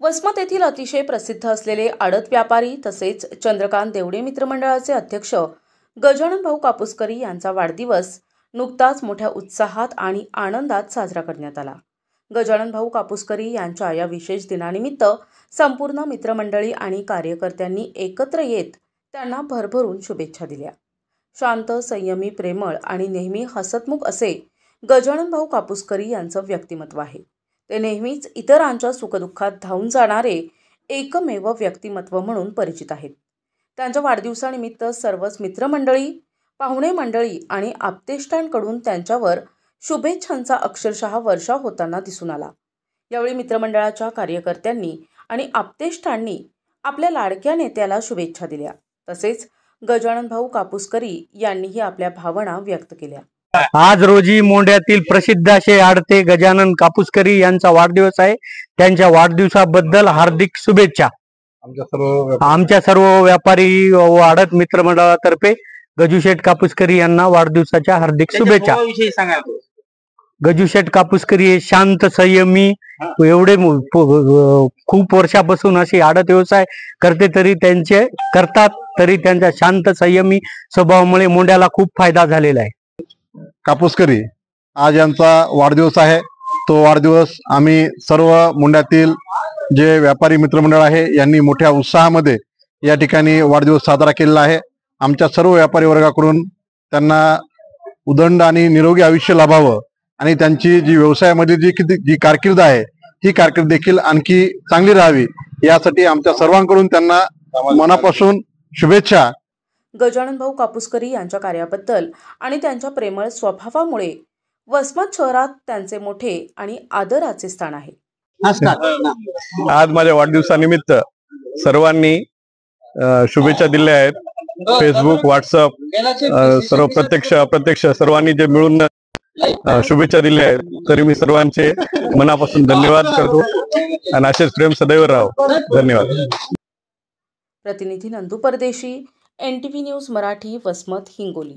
वसमत येथील अतिशय प्रसिद्ध असलेले आडत व्यापारी तसेच चंद्रकांत देवडे मित्रमंडळाचे अध्यक्ष गजानन भाऊ कापूसकरी यांचा वाढदिवस नुकताच मोठ्या उत्साहात आणि आनंदात साजरा करण्यात आला। गजानन भाऊ कापूसकरी यांच्या या विशेष दिनानिमित्त संपूर्ण मित्रमंडळी आणि कार्यकर्त्यांनी एकत्र येत त्यांना भरभरून शुभेच्छा दिल्या। शांत, संयमी, प्रेमळ आणि नेहमी हसतमुख असे गजानन भाऊ कापूसकरी यांचं व्यक्तिमत्व आहे। ते नेहमीच इतरांच्या सुखदुःखात धावून जाणारे एकमेव व्यक्तिमत्व म्हणून परिचित आहेत। त्यांच्या वाढदिवसानिमित्त सर्वच मित्रमंडळी, पाहुणे मंडळी आणि आप्तेष्टांकडून त्यांच्यावर शुभेच्छांचा अक्षरशः वर्षाव होताना दिसून आला। यावेळी मित्रमंडळाच्या कार्यकर्त्यांनी आणि आप्तेष्टांनी आपल्या लाडक्या नेत्याला शुभेच्छा दिल्या। तसेच गजानन भाऊ कापूसकरी यांनीही आपल्या भावना व्यक्त केल्या। आज रोजी मोंड्यातील प्रसिद्ध असे आडते गजानन कापूसकरी यांचा वाढदिवस आहे। त्यांच्या वाढदिवसाबद्दल हार्दिक शुभेच्छा। आमच्या सर्व व्यापारी व आडत मित्रमंडळातर्फे गजूशेठ कापूसकरी यांना वाढदिवसाच्या हार्दिक शुभेच्छा। गजूशेठ कापूसकरी हे शांत, संयमी, एवढे खूप वर्षापासून अशी आडत व्यवसाय करतात तरी त्यांच्या शांत, संयमी स्वभावामुळे मोंड्याला खूप फायदा झालेला आहे। कापूसकरी आज यांचा वाढदिवस आहे। तो वाढदिवस आम्ही सर्व मोंड्यातील जे व्यापारी मित्रमंडळ आहे यांनी मोठ्या उत्साहामध्ये या ठिकाणी वाढदिवस साजरा केलेला आहे। आमच्या सर्व व्यापारी वर्गाकडून त्यांना उदंड आणि निरोगी आयुष्य लाभावं आणि त्यांची जी व्यवसायामध्ये जी कारकीर्द आहे ही कारकीर्द देखील आणखी चांगली राहावी यासाठी आमच्या सर्वांकडून त्यांना मनापासून शुभेच्छा। गजानन भाऊ कापूसकरी यांच्या कार्याबद्दल आणि त्यांच्या प्रेमळ स्वभावामुळे वसमत शहरात त्यांचे मोठे आणि आदराचे स्थान आहे। आज माझ्या वाढदिवसानिमित्त सर्वांनी शुभेच्छा दिल्या आहेत। फेसबुक, व्हॉट्सअप, सर्व प्रत्यक्ष अप्रत्यक्ष सर्वांनी जे मिळून शुभेच्छा दिल्या आहेत, तरी मी सर्वांचे मनापासून धन्यवाद करतो आणि असेच प्रेम सदैव राहो। धन्यवाद। प्रतिनिधी नंदू परदेशी, NTV न्यूज मराठी, वसमत, हिंगोली।